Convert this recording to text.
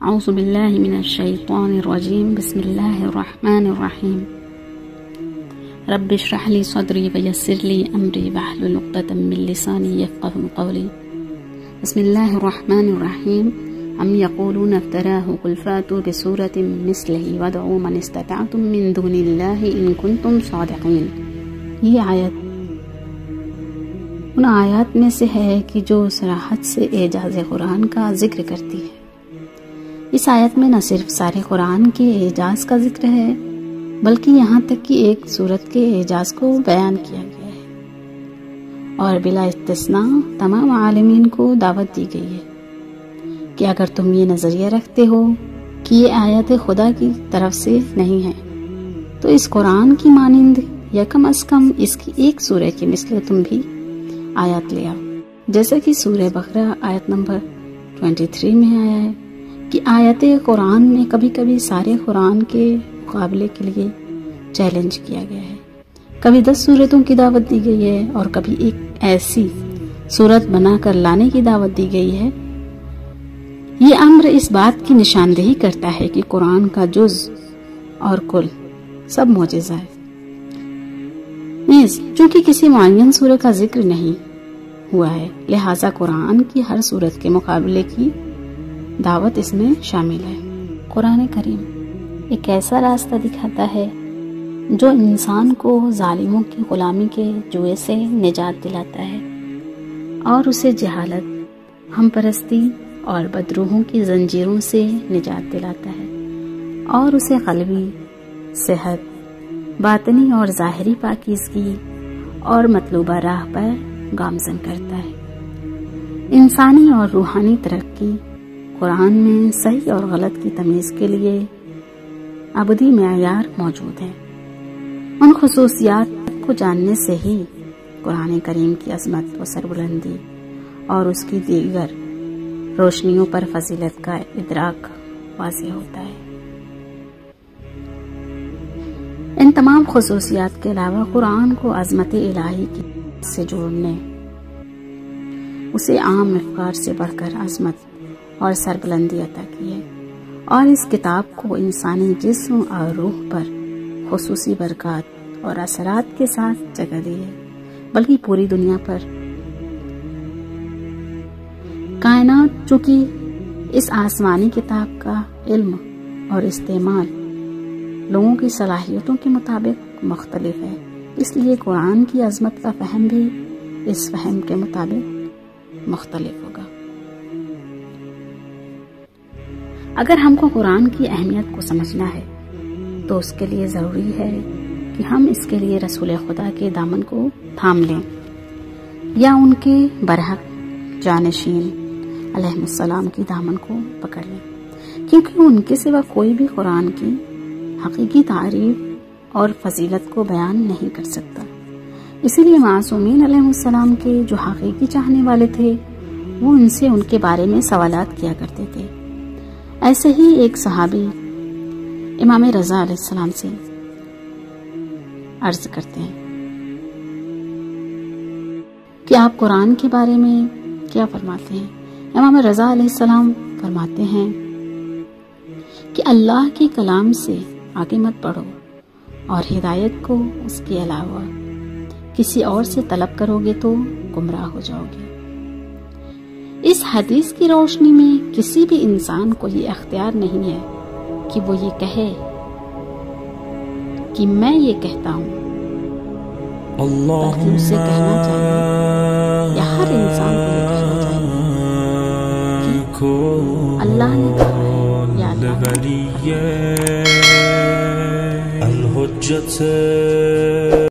اعوذ باللہ من الشیطان الرجیم بسم اللہ الرحمن الرحیم رب اشرح لی صدری ویسر لی امری واحلل عقدۃ من لسانی یفقهوا قولی بسم اللہ الرحمن الرحیم ام یقولون افتراہ قل فاتوا بسورۃ مثلہ وادعوا من استطعتم من دون اللہ ان کنتم صادقین۔ یہ آیت ان آیات میں سے ہے کہ جو صراحت سے اعجاز قرآن کا ذکر کرتی ہے۔ اس آیت میں نہ صرف سارے قرآن کے اعجاز کا ذکر ہے بلکہ یہاں تک کہ ایک سورت کے اعجاز کو بیان کیا گیا ہے اور بلا استثناء تمام عالمین کو دعوت دی گئی ہے کہ اگر تم یہ نظریہ رکھتے ہو کہ یہ آیت خدا کی طرف سے نہیں ہے تو اس قرآن کی مانند یا کم از کم اس کی ایک سورہ کی مثل تم بھی آیات لے آؤ، جیسا کہ سورہ بقرہ آیت نمبر 23 میں آیا ہے کہ آیت قرآن میں کبھی کبھی سارے قرآن کے مقابلے کے لیے چیلنج کیا گیا ہے، کبھی 10 سورتوں کی دعوت دی گئی ہے اور کبھی ایک ایسی سورت بنا کر لانے کی دعوت دی گئی ہے۔ یہ امر اس بات کی نشاندہی کرتا ہے کہ قرآن کا جز اور کل سب معجزہ ہے، نیز چونکہ کسی معین سورہ کا ذکر نہیں ہوا ہے لہٰذا قرآن کی ہر سورت کے مقابلے کی دعوت اس میں شامل ہے۔ قرآن کریم ایک ایسا راستہ دکھاتا ہے جو انسان کو ظالموں کی غلامی کے جوئے سے نجات دلاتا ہے اور اسے جہالت، ہم پرستی اور بدروحوں کی زنجیروں سے نجات دلاتا ہے اور اسے قلبی صحت، باطنی اور ظاہری پاکیزگی اور مطلوبہ راہ پر گامزن کرتا ہے۔ انسانی اور روحانی ترقی قرآن میں صحیح اور غلط کی تمیز کے لیے ابدی معیار موجود ہیں۔ ان خصوصیات کو جاننے سے ہی قرآن کریم کی عظمت و سربلندی اور اس کی دیگر روشنیوں پر فضیلت کا ادراک واضح ہوتا ہے۔ ان تمام خصوصیات کے علاوہ قرآن کو عظمت الہی سے جوڑنے، اسے عام افکار سے بڑھ کر عظمت اور سربلندی عطا کی ہے اور اس کتاب کو انسانی جسم اور روح پر خصوصی برکات اور اثرات کے ساتھ جگہ دی ہے، بلکہ پوری دنیا پر کائنات چونکہ اس آسمانی کتاب کا علم اور استعمال لوگوں کی صلاحیتوں کے مطابق مختلف ہے، اس لیے قرآن کی عظمت کا فہم بھی اس فہم کے مطابق مختلف ہوگا۔ اگر ہم کو قرآن کی اہمیت کو سمجھنا ہے تو اس کے لیے ضروری ہے کہ ہم اس کے لیے رسول خدا کے دامن کو تھام لیں یا ان کے برحق جانشین علیہ السلام کی دامن کو پکڑ لیں، کیونکہ ان کے سوا کوئی بھی قرآن کی حقیقی تعریف اور فضیلت کو بیان نہیں کر سکتا۔ اسی لیے معصومین علیہ السلام کے جو حقیقی چاہنے والے تھے وہ ان سے ان کے بارے میں سوالات کیا کرتے تھے۔ ایسے ہی ایک صحابی امام رضا علیہ السلام سے عرض کرتے ہیں کہ آپ قرآن کے بارے میں کیا فرماتے ہیں؟ امام رضا علیہ السلام فرماتے ہیں کہ اللہ کے کلام سے آگے مت بڑھو اور ہدایت کو اس کے علاوہ کسی اور سے طلب کرو گے تو گمراہ ہو جاؤ گے۔ اس حدیث کی روشنی میں کسی بھی انسان کو یہ اختیار نہیں ہے کہ وہ یہ کہے کہ میں یہ کہتا ہوں، بلکہ اسے کہنا چاہیے یا ہر انسان کو یہ کہنا چاہیے کہ اللہ نے کہا ہے یا اللہ۔